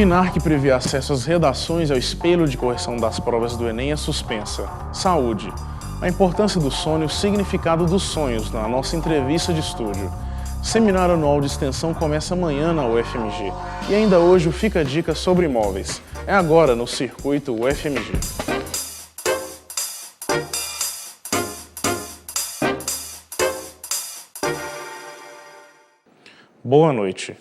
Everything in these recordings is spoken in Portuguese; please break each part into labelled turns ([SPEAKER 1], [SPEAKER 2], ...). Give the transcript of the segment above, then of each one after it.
[SPEAKER 1] Liminar que prevê acesso às redações e ao espelho de correção das provas do Enem é suspensa. Saúde. A importância do sono e o significado dos sonhos na nossa entrevista de estúdio. Seminário anual de extensão começa amanhã na UFMG. E ainda hoje o Fica a Dica sobre imóveis. É agora no Circuito UFMG. Boa noite.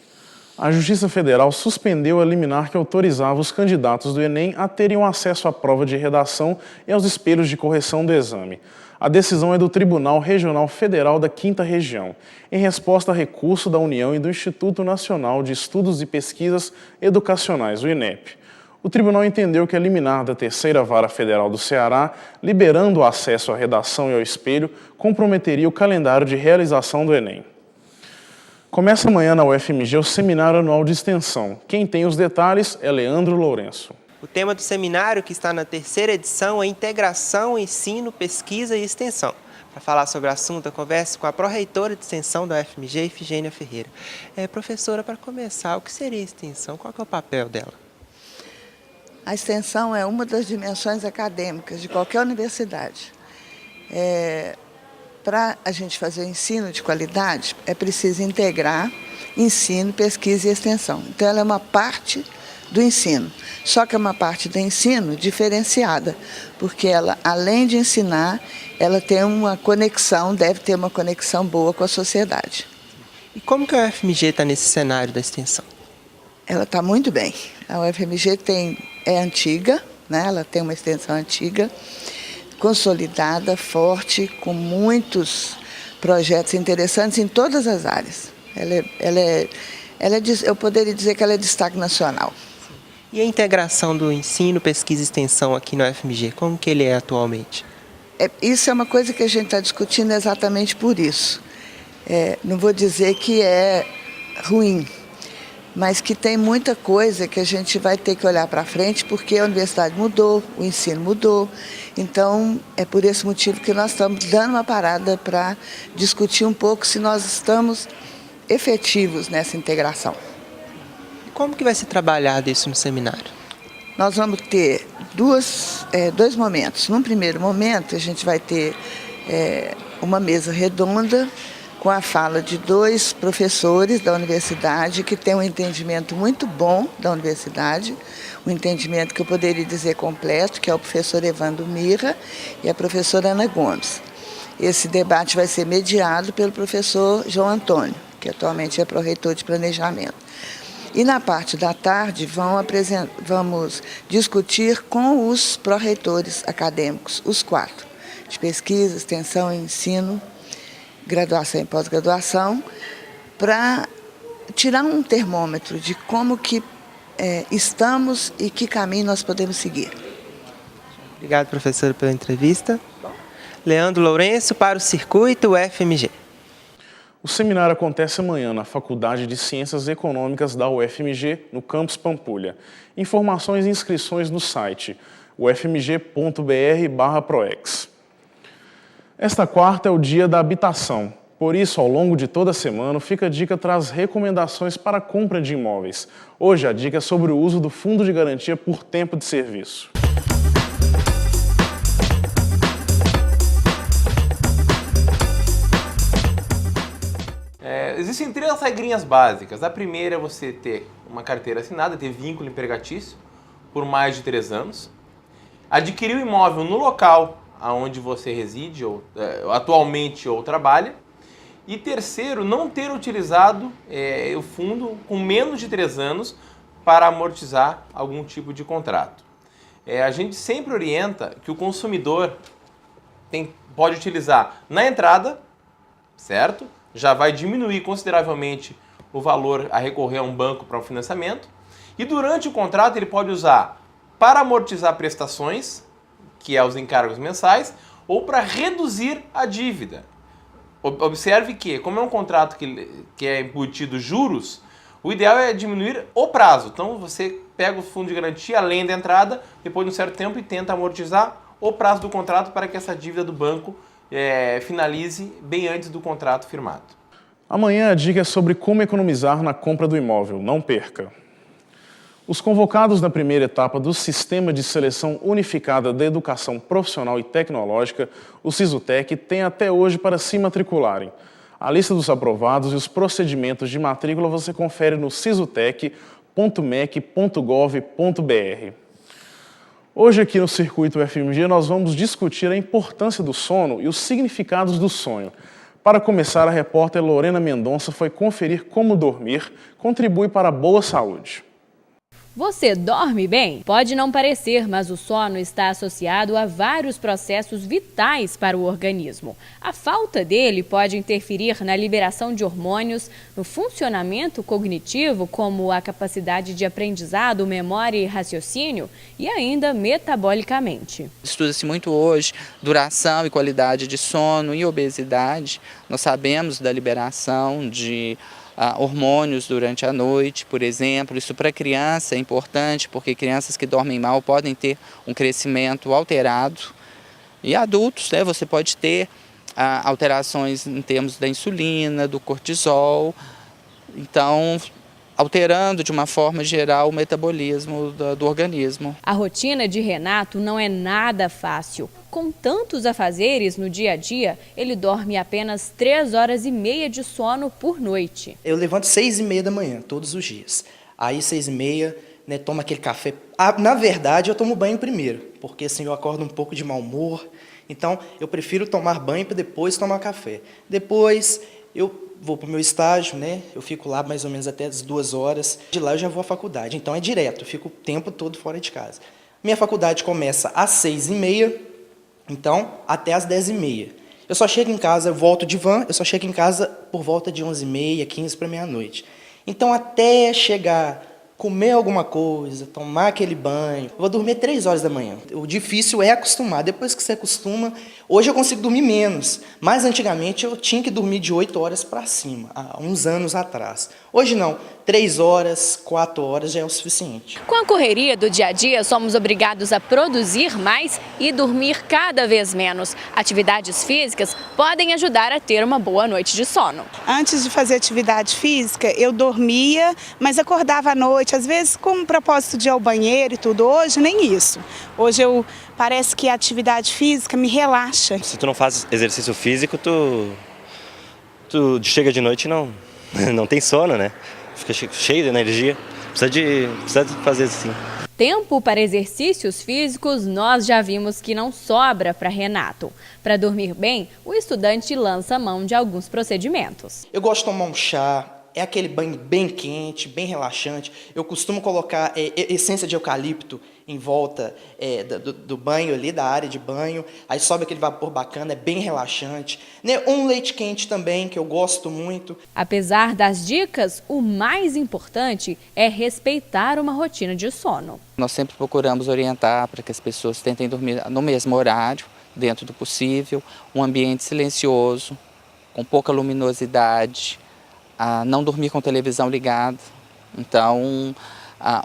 [SPEAKER 1] A Justiça Federal suspendeu a liminar que autorizava os candidatos do Enem a terem acesso à prova de redação e aos espelhos de correção do exame. A decisão é do Tribunal Regional Federal da 5ª Região, em resposta a recurso da União e do Instituto Nacional de Estudos e Pesquisas Educacionais, o INEP. O tribunal entendeu que a liminar da 3ª Vara Federal do Ceará, liberando o acesso à redação e ao espelho, comprometeria o calendário de realização do Enem. Começa amanhã na UFMG o Seminário Anual de Extensão. Quem tem os detalhes é Leandro Lourenço.
[SPEAKER 2] O tema do seminário, que está na 3ª edição, é Integração, Ensino, Pesquisa e Extensão. Para falar sobre o assunto, eu converso com a pró-reitora de Extensão da UFMG, Ifigênia Ferreira. Professora, para começar, o que seria a extensão? Qual que é o papel dela?
[SPEAKER 3] A extensão é uma das dimensões acadêmicas de qualquer universidade. Para a gente fazer o ensino de qualidade, é preciso integrar ensino, pesquisa e extensão. Então, ela é uma parte do ensino, só que é uma parte do ensino diferenciada, porque ela, além de ensinar, ela tem uma conexão, deve ter uma conexão boa com a sociedade.
[SPEAKER 2] E como que a UFMG está nesse cenário da extensão?
[SPEAKER 3] Ela está muito bem. A UFMG é antiga, né? Ela tem uma extensão antiga, consolidada, forte, com muitos projetos interessantes em todas as áreas. Eu poderia dizer que ela é destaque nacional.
[SPEAKER 2] E a integração do ensino, pesquisa e extensão aqui no UFMG, como que ele é atualmente?
[SPEAKER 3] Isso é uma coisa que a gente está discutindo exatamente por isso. Não vou dizer que é ruim, mas que tem muita coisa que a gente vai ter que olhar para frente, porque a universidade mudou, o ensino mudou. Então, é por esse motivo que nós estamos dando uma parada para discutir um pouco se nós estamos efetivos nessa integração.
[SPEAKER 2] E como que vai ser trabalhado isso no seminário?
[SPEAKER 3] Nós vamos ter dois momentos. Num primeiro momento, a gente vai ter uma mesa redonda com a fala de 2 professores da universidade que têm um entendimento muito bom da universidade, um entendimento que eu poderia dizer completo, que é o professor Evandro Mirra e a professora Ana Gomes. Esse debate vai ser mediado pelo professor João Antônio, que atualmente é pró-reitor de planejamento. E na parte da tarde vamos discutir com os pró-reitores acadêmicos, os 4, de pesquisa, extensão e ensino, graduação e pós-graduação, para tirar um termômetro de como que estamos e que caminho nós podemos seguir.
[SPEAKER 2] Obrigado, professora, pela entrevista. Leandro Lourenço para o Circuito UFMG.
[SPEAKER 1] O seminário acontece amanhã na Faculdade de Ciências Econômicas da UFMG, no campus Pampulha. Informações e inscrições no site ufmg.br/proex. Esta quarta é o dia da habitação. Por isso, ao longo de toda a semana, o Fica a Dica traz recomendações para a compra de imóveis. Hoje, a dica é sobre o uso do Fundo de Garantia por Tempo de Serviço.
[SPEAKER 4] Existem 3 regrinhas básicas. A primeira é você ter uma carteira assinada, ter vínculo empregatício por mais de 3 anos. Adquirir o imóvel no local onde você reside, atualmente ou trabalha. E terceiro, não ter utilizado o fundo com menos de 3 anos para amortizar algum tipo de contrato. A gente sempre orienta que o consumidor pode utilizar na entrada, certo? Já vai diminuir consideravelmente o valor a recorrer a um banco para um financiamento. E durante o contrato ele pode usar para amortizar prestações, que é os encargos mensais, ou para reduzir a dívida. Observe que, como é um contrato que é embutido juros, o ideal é diminuir o prazo. Então você pega o fundo de garantia além da entrada, depois de um certo tempo, e tenta amortizar o prazo do contrato para que essa dívida do banco finalize bem antes do contrato firmado.
[SPEAKER 1] Amanhã a dica é sobre como economizar na compra do imóvel. Não perca! Os convocados na primeira etapa do Sistema de Seleção Unificada da Educação Profissional e Tecnológica, o SISUTEC, têm até hoje para se matricularem. A lista dos aprovados e os procedimentos de matrícula você confere no sisutec.mec.gov.br. Hoje aqui no Circuito FMG nós vamos discutir a importância do sono e os significados do sonho. Para começar, a repórter Lorena Mendonça foi conferir como dormir contribui para a boa saúde.
[SPEAKER 5] Você dorme bem? Pode não parecer, mas o sono está associado a vários processos vitais para o organismo. A falta dele pode interferir na liberação de hormônios, no funcionamento cognitivo, como a capacidade de aprendizado, memória e raciocínio, e ainda metabolicamente.
[SPEAKER 6] Estuda-se muito hoje duração e qualidade de sono e obesidade. Nós sabemos da liberação de hormônios durante a noite, por exemplo. Isso para criança é importante, porque crianças que dormem mal podem ter um crescimento alterado. E adultos, né, você pode ter alterações em termos da insulina, do cortisol, então alterando de uma forma geral o metabolismo do organismo.
[SPEAKER 5] A rotina de Renato não é nada fácil. Com tantos afazeres no dia a dia, ele dorme apenas 3 horas e meia de sono por noite.
[SPEAKER 7] Eu levanto 6h30 da manhã, todos os dias. Aí 6h30, né, tomo aquele café. Na verdade, eu tomo banho primeiro, porque assim eu acordo um pouco de mau humor. Então, eu prefiro tomar banho para depois tomar café. Depois, eu vou para o meu estágio, né? Eu fico lá mais ou menos até as 2 horas. De lá eu já vou à faculdade, então é direto, eu fico o tempo todo fora de casa. Minha faculdade começa às 6h30, então até às 10h30. Eu só chego em casa, eu volto de van, eu só chego em casa por volta de 11h30, 15 para meia-noite. Então até chegar, comer alguma coisa, tomar aquele banho, eu vou dormir 3 horas da manhã. O difícil é acostumar, depois que você acostuma, hoje eu consigo dormir menos, mas antigamente eu tinha que dormir de 8 horas para cima, há uns anos atrás. Hoje não, 3 horas, 4 horas já é o suficiente.
[SPEAKER 5] Com a correria do dia a dia, somos obrigados a produzir mais e dormir cada vez menos. Atividades físicas podem ajudar a ter uma boa noite de sono.
[SPEAKER 8] Antes de fazer atividade física, eu dormia, mas acordava à noite, às vezes com o propósito de ir ao banheiro e tudo. Hoje, nem isso. Hoje parece que a atividade física me relaxa.
[SPEAKER 9] Se tu não faz exercício físico, tu chega de noite e não tem sono, né? Fica cheio de energia. Precisa de fazer assim.
[SPEAKER 5] Tempo para exercícios físicos nós já vimos que não sobra para Renato. Para dormir bem, o estudante lança mão de alguns procedimentos.
[SPEAKER 7] Eu gosto de tomar um chá. É aquele banho bem quente, bem relaxante. Eu costumo colocar essência de eucalipto em volta do banho ali, da área de banho. Aí sobe aquele vapor bacana, é bem relaxante. Um leite quente também, que eu gosto muito.
[SPEAKER 5] Apesar das dicas, o mais importante é respeitar uma rotina de sono.
[SPEAKER 6] Nós sempre procuramos orientar para que as pessoas tentem dormir no mesmo horário, dentro do possível, um ambiente silencioso, com pouca luminosidade, não dormir com televisão ligada. Então,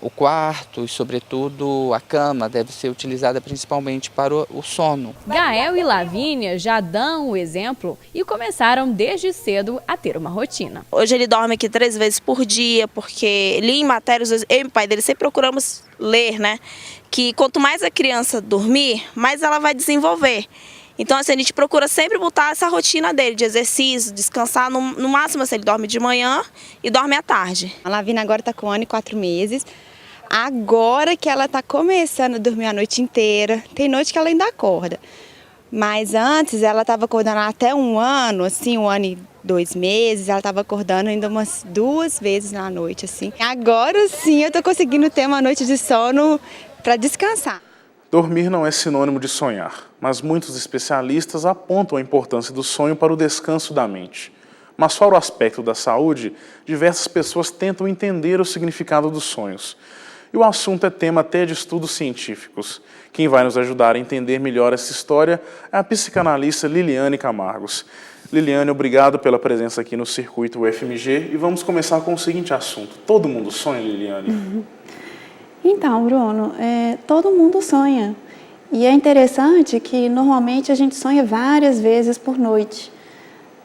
[SPEAKER 6] o quarto e, sobretudo, a cama deve ser utilizada principalmente para o sono.
[SPEAKER 5] Gael e Lavínia já dão o exemplo e começaram desde cedo a ter uma rotina.
[SPEAKER 10] Hoje ele dorme aqui 3 vezes por dia, porque li em matérias, eu e o pai dele sempre procuramos ler, né? Que quanto mais a criança dormir, mais ela vai desenvolver. Então, assim, a gente procura sempre botar essa rotina dele, de exercício, descansar, no máximo, assim, ele dorme de manhã e dorme à tarde.
[SPEAKER 11] A Lavínia agora está com 1 ano e 4 meses, agora que ela está começando a dormir a noite inteira, tem noite que ela ainda acorda. Mas antes, ela estava acordando até 1 ano, assim, 1 ano e 2 meses, ela estava acordando ainda umas 2 vezes na noite, assim. Agora sim, eu estou conseguindo ter uma noite de sono para descansar.
[SPEAKER 1] Dormir não é sinônimo de sonhar, mas muitos especialistas apontam a importância do sonho para o descanso da mente. Mas fora o aspecto da saúde, diversas pessoas tentam entender o significado dos sonhos. E o assunto é tema até de estudos científicos. Quem vai nos ajudar a entender melhor essa história é a psicanalista Liliane Camargos. Liliane, obrigado pela presença aqui no Circuito UFMG e vamos começar com o seguinte assunto. Todo mundo sonha, Liliane?
[SPEAKER 12] Então, Bruno, todo mundo sonha. E é interessante que normalmente a gente sonha várias vezes por noite.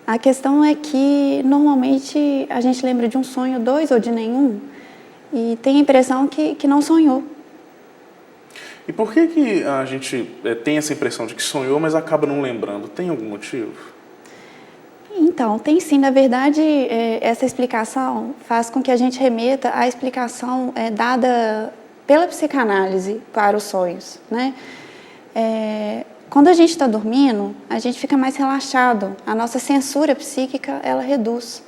[SPEAKER 12] A questão é que normalmente a gente lembra de um sonho, 2 ou de nenhum. e tem a impressão que não sonhou.
[SPEAKER 1] E por que a gente tem essa impressão de que sonhou, mas acaba não lembrando? Tem algum motivo?
[SPEAKER 12] Então, tem sim. Na verdade, essa explicação faz com que a gente remeta à explicação dada pela psicanálise para os sonhos, né? Quando a gente está dormindo, a gente fica mais relaxado, a nossa censura psíquica, ela reduz.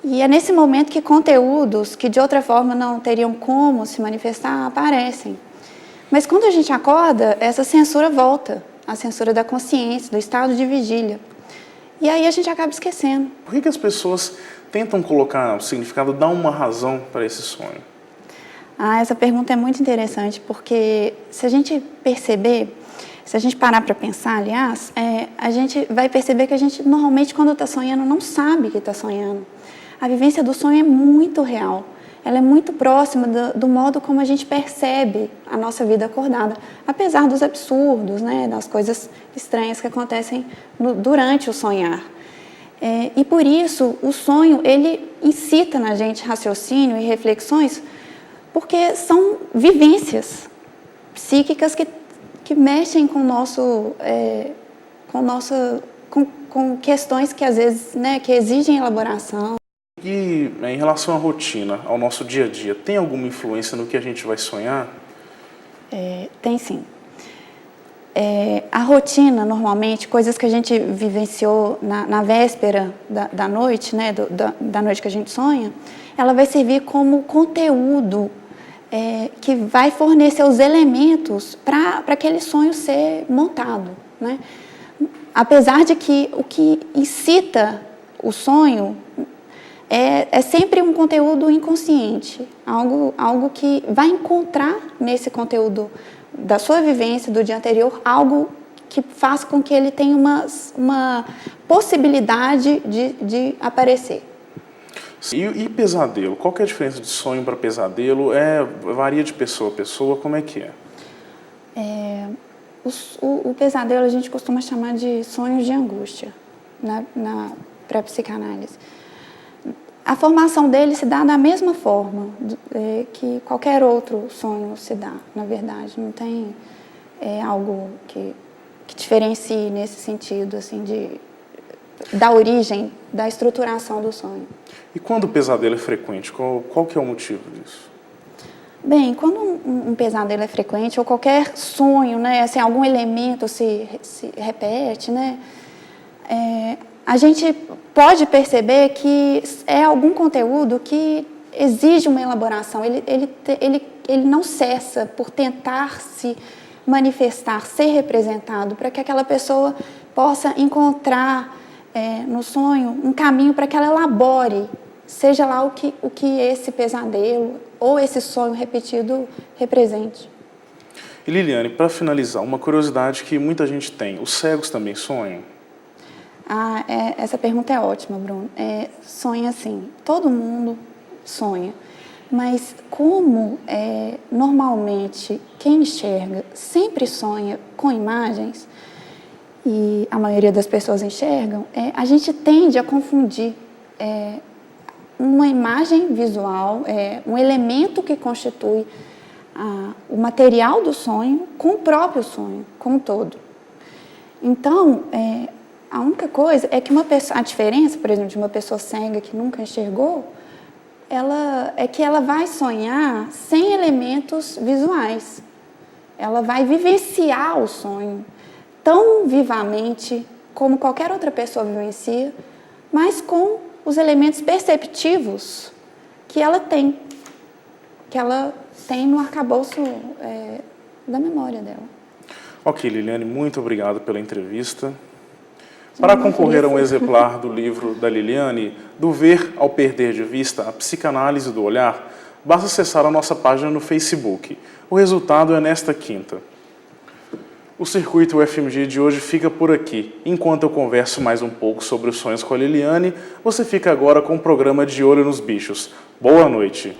[SPEAKER 12] E é nesse momento que conteúdos que de outra forma não teriam como se manifestar, aparecem. Mas quando a gente acorda, essa censura volta, a censura da consciência, do estado de vigília. E aí a gente acaba esquecendo.
[SPEAKER 1] Por que as pessoas tentam colocar o significado, dar uma razão para esse sonho?
[SPEAKER 12] Essa pergunta é muito interessante, porque se a gente perceber, se a gente parar para pensar, aliás, a gente vai perceber que a gente normalmente quando está sonhando não sabe que está sonhando. A vivência do sonho é muito real. Ela é muito próxima do modo como a gente percebe a nossa vida acordada, apesar dos absurdos, né, das coisas estranhas que acontecem durante o sonhar. E por isso, o sonho, ele incita na gente raciocínio e reflexões, porque são vivências psíquicas que mexem com com questões que às vezes, né, que exigem elaboração.
[SPEAKER 1] E em relação à rotina, ao nosso dia a dia, tem alguma influência no que a gente vai sonhar?
[SPEAKER 12] Tem sim. A rotina, normalmente, coisas que a gente vivenciou na véspera da noite, né, da noite que a gente sonha, ela vai servir como conteúdo que vai fornecer os elementos para aquele sonho ser montado, né? Apesar de que o que incita o sonho é sempre um conteúdo inconsciente, algo que vai encontrar nesse conteúdo da sua vivência do dia anterior, algo que faz com que ele tenha uma possibilidade de aparecer.
[SPEAKER 1] E pesadelo? Qual que é a diferença de sonho para pesadelo? Varia de pessoa a pessoa, como é que é?
[SPEAKER 12] O pesadelo a gente costuma chamar de sonhos de angústia, para a psicanálise. A formação dele se dá da mesma forma que qualquer outro sonho se dá, na verdade. Não tem algo que diferencie nesse sentido, assim, da origem, da estruturação do sonho.
[SPEAKER 1] E quando o pesadelo é frequente, qual que é o motivo disso?
[SPEAKER 12] Bem, quando um pesadelo é frequente, ou qualquer sonho, né, assim, algum elemento se repete, né, a gente pode perceber que é algum conteúdo que exige uma elaboração. Ele não cessa por tentar se manifestar, ser representado, para que aquela pessoa possa encontrar no sonho um caminho para que ela elabore, seja lá o que esse pesadelo ou esse sonho repetido represente.
[SPEAKER 1] E Liliane, para finalizar, uma curiosidade que muita gente tem, os cegos também sonham?
[SPEAKER 12] Essa pergunta é ótima, Bruno. Sonha sim, todo mundo sonha, mas como normalmente quem enxerga sempre sonha com imagens, e a maioria das pessoas enxergam, a gente tende a confundir uma imagem visual, um elemento que constitui o material do sonho com o próprio sonho, como um todo. Então, a única coisa é que a diferença, por exemplo, de uma pessoa cega que nunca enxergou, é que ela vai sonhar sem elementos visuais. Ela vai vivenciar o sonho tão vivamente como qualquer outra pessoa vivencia, mas com os elementos perceptivos que ela tem no arcabouço da memória dela. Ok,
[SPEAKER 1] Liliane, muito obrigado pela entrevista. Para concorrer a um exemplar do livro da Liliane, Do Ver ao Perder de Vista, a Psicanálise do Olhar, basta acessar a nossa página no Facebook. O resultado é nesta quinta. O Circuito UFMG de hoje fica por aqui. Enquanto eu converso mais um pouco sobre os sonhos com a Liliane, você fica agora com o programa De Olho nos Bichos. Boa noite!